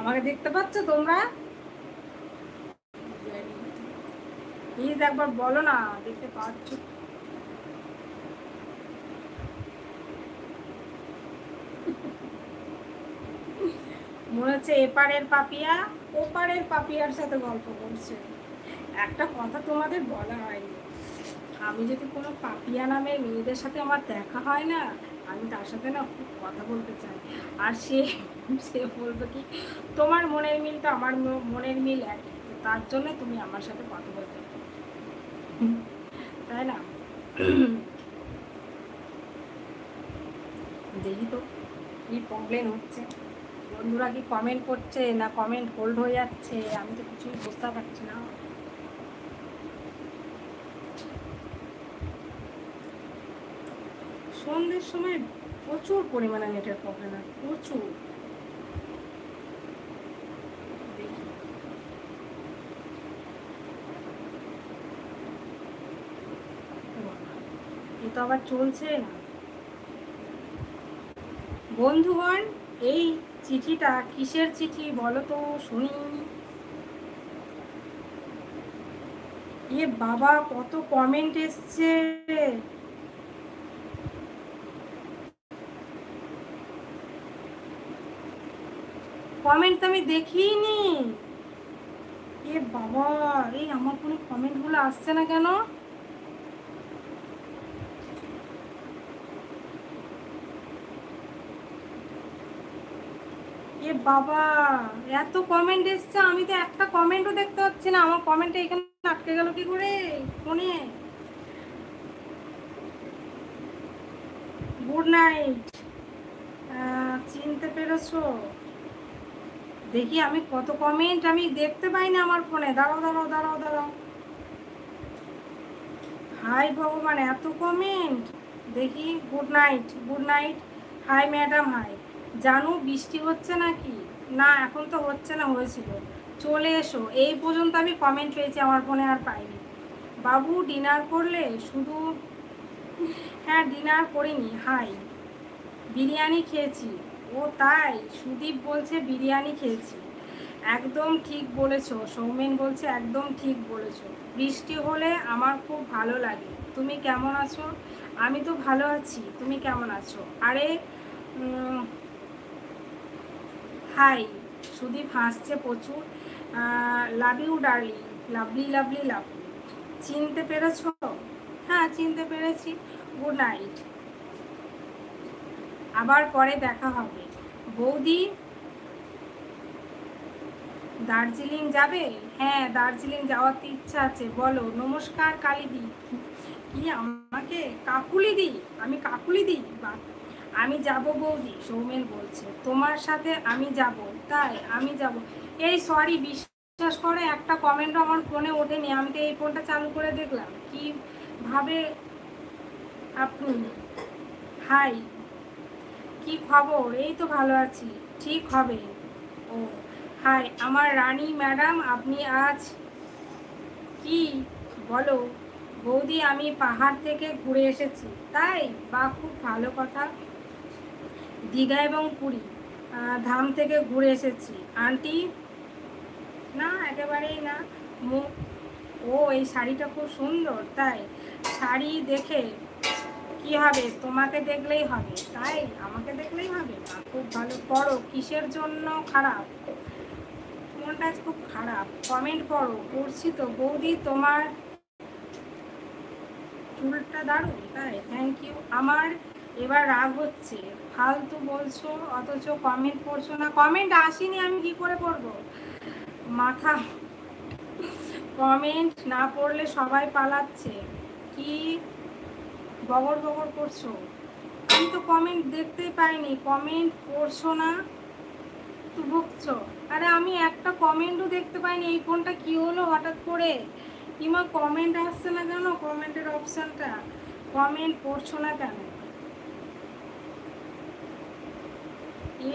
আমাকে দেখতে পাচ্ছ তোমরা? প্লিজ একবার বলো না দেখতে পাচ্ছ। মনে হচ্ছে এপারের পাপিয়া ওপারের পাপিয়ার সাথে গল্প করছে। একটা কথা তোমাদের বলা হয়নি, আমি যদি কোনো পাপিয়া নামের মেয়েদের সাথে আমার দেখা হয় না, আমি তার সাথে না খুব কথা বলতে চাই। আর সে সে বলবে কি, তোমার মনের মিল তো আমার মনের মিল এক, তার জন্য তুমি আমার সাথে কথা বলতে পারো, তাই না? দেখি তো কি প্রবলেম হচ্ছে, বন্ধুরা কি কমেন্ট করছে না কমেন্ট হোল্ড হয়ে যাচ্ছে, আমি তো কিছুই বুঝতে পারছি না। সন্ধ্যের সময় প্রচুর পরিমাণে নেটের প্রবলেম হয়, প্রচুর। এ তো আবার চলছে না। বন্ধুগণ, এই চিঠিটা কিসের চিঠি বলো তো শুনি? এ বাবা, কত কমেন্ট এসছে! কমেন্ট তো আমি দেখিনি। এ বাবা, এই আমার কোনো কমেন্টগুলো আসছে না কেন? এ বাবা, এত কমেন্ট এসছে, আমি তো একটা কমেন্টও দেখতে পাচ্ছি না। আমার কমেন্টে এখানে আটকে গেল কি করে ফোনে? Good night. চিনতে পেরেছো? দেখি আমি কত কমেন্ট আমি দেখতে পাই না আমার ফোনে। দাঁড়াও দাঁড়াও দাঁড়াও দাঁড়াও। হাই ভগবান, এত কমেন্ট! দেখি। Good night, good night. Hi madam, hi. জানু বৃষ্টি হচ্ছে নাকি? না, এখন তো হচ্ছে না, হয়েছিল। চলে এসো। এই পর্যন্ত আমি কমেন্ট পেয়েছি, আমার ফোনে আর পাইনি। বাবু ডিনার করলে? শুধু হ্যাঁ, ডিনার করিনি। হাই। বিরিয়ানি খেয়েছি। ও তাই? সুদীপ বলছে বিরিয়ানি খেয়েছি। একদম ঠিক বলেছো। সৌমেন বলছে একদম ঠিক বলেছো। বৃষ্টি হলে আমার খুব ভালো লাগে। তুমি কেমন আছো? আমি তো ভালো আছি, তুমি কেমন আছো? আরে হাই। সুদীপ হাসছে প্রচুর। Love you darling. Lovely lovely lovely. চিনতে পেরেছো? হ্যাঁ, চিনতে পেরেছি। Good night. আবার পরে দেখা হবে। বৌদি দার্জিলিং যাবে? হ্যাঁ, দার্জিলিং যাওয়ার তো ইচ্ছা আছে। বলো। নমস্কার কালিদি। কি আমাকে কাকুলি দি? আমি কাকুলি দি? আমি যাব বৌদি, সৌমেন বলছে। তোমার সাথে আমি যাব। তাই? আমি যাব। এই সরি, বিশ্বাস করে একটা কমেন্টও আমার ফোনে ওঠেনি। আমি তো এই ফোনটা চালু করে দেখলাম। কি ভাবে আপনি? হাই। কি খবর? এই তো ভালো আছি। ঠিক হবে। ও হাই আমার রানী ম্যাডাম, আপনি আজ কি? বলো। বৌদি আমি পাহাড় থেকে ঘুরে এসেছি। তাই? বা খুব ভালো কথা। দীঘা এবং পুরী ধাম থেকে ঘুরে এসেছি। আন্টি? না, একেবারেই না। মুখ। ও, এই শাড়িটা খুব সুন্দর। তাই? শাড়ি দেখে কি হবে? তোমাকে দেখলেই হবে। তাই? আমাকে দেখলেই হবে? খুব ভালো। পড়ো। কিসের জন্য খারাপ? মনটা আজ খুব খারাপ। কমেন্ট পড়ো। পড়ছি তো। বৌদি তোমার চুলটা দারুণ। তাই? Thank you. আমার এবার রাগ হচ্ছে। ফালতু বলছো অথচ কমেন্ট পড়ছো না। কমেন্ট আসেনি, আমি কি করে পড়বো? মাথা। কমেন্ট না পড়লে সবাই পালাচ্ছে। কি বগর বগর করছো? আমি তো কমেন্ট দেখতেই পাইনি। কমেন্ট পড়ছো না তো ভুগছো। আরে আমি একটা কমেন্টও দেখতে পাইনি। এই ফোনটা কি হলো হঠাৎ করে? কিংবা কমেন্ট আসছে না কেন? কমেন্টের অপশানটা কমেন্ট পড়ছো না কেন?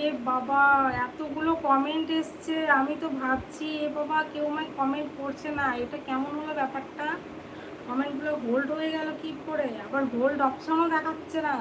এ বাবা, এতগুলো কমেন্ট এসছে, আমি তো ভাবছি এ বাবা কেউ আমায় কমেন্ট করছে না। এটা কেমন হলো ব্যাপারটা? কমেন্টগুলো হোল্ড হয়ে গেল কি করে? আবার হোল্ড অপশনও দেখাচ্ছে না।